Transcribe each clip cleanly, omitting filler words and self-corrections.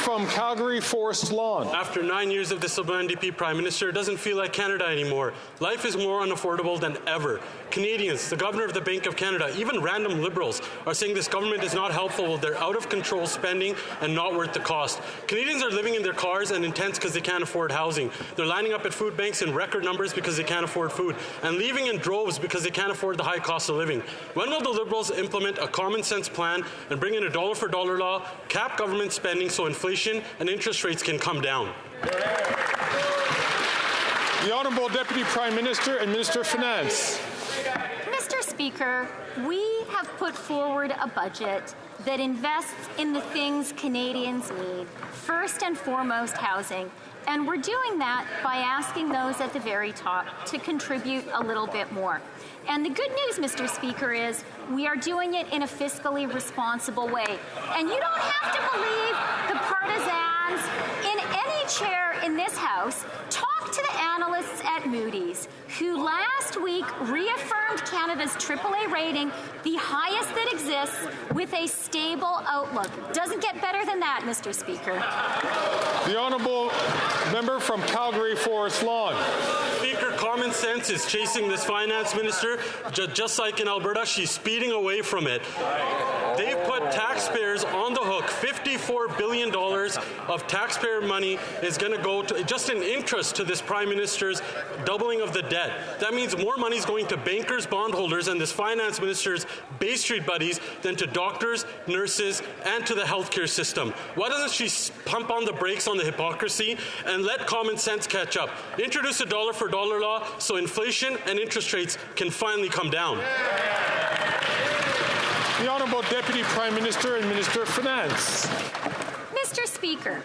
from Calgary Forest Lawn. After 9 years of this Liberal NDP Prime Minister, it doesn't feel like Canada anymore. Life is more unaffordable than ever. Canadians, the Governor of the Bank of Canada, even random Liberals are saying this government is not helpful. They're out of control spending and not worth the cost. Canadians are living in their cars and in tents because they can't afford housing. They're lining up at food banks in record numbers because they can't afford food, and leaving in droves because they can't afford the high cost of living. When will the Liberals implement a common sense plan and bring in a dollar-for-dollar law, cap government spending so inflation and interest rates can come down? The Honourable Deputy Prime Minister and Minister of Finance. Mr. Speaker, we have put forward a budget that invests in the things Canadians need. First and foremost, housing. And we're doing that by asking those at the very top to contribute a little bit more. And the good news, Mr. Speaker, is we are doing it in a fiscally responsible way. And you don't have to believe the partisans in any chair in this House. Talk to the analysts at Moody's, who last week reaffirmed Canada's AAA rating, the highest that exists, with a stable outlook. Doesn't get better than that, Mr. Speaker. The Honourable Member from Calgary Forest Lawn. Speaker, common sense is chasing this finance minister. Just like in Alberta, she's speeding away from it. They've put taxpayers on the hook. $54 billion of taxpayer money is going to go to just in interest to this Prime Minister's doubling of the debt. That means more money is going to bankers, bondholders, and this finance minister's Bay Street buddies than to doctors, nurses, and to the healthcare system. Why doesn't she pump on the brakes on the hypocrisy and let common sense catch up? Introduce a dollar-for-dollar law so inflation and interest rates can finally come down. The Honourable Deputy Prime Minister and Minister of Finance. Mr. Speaker,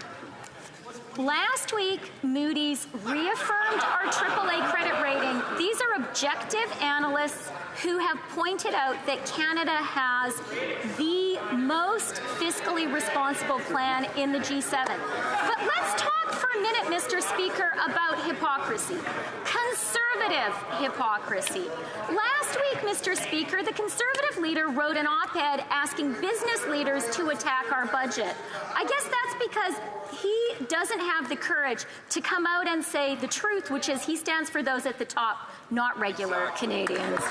last week, Moody's reaffirmed our AAA credit rating. These are objective analysts who have pointed out that Canada has the most fiscally responsible plan in the G7. But let's talk for a minute, Mr. Speaker, about hypocrisy. Conservative hypocrisy. Last week, Mr. Speaker, the Conservative leader wrote an op-ed asking business leaders to attack our budget. I guess that's because he doesn't have the courage to come out and say the truth, which is he stands for those at the top, not regular Canadians.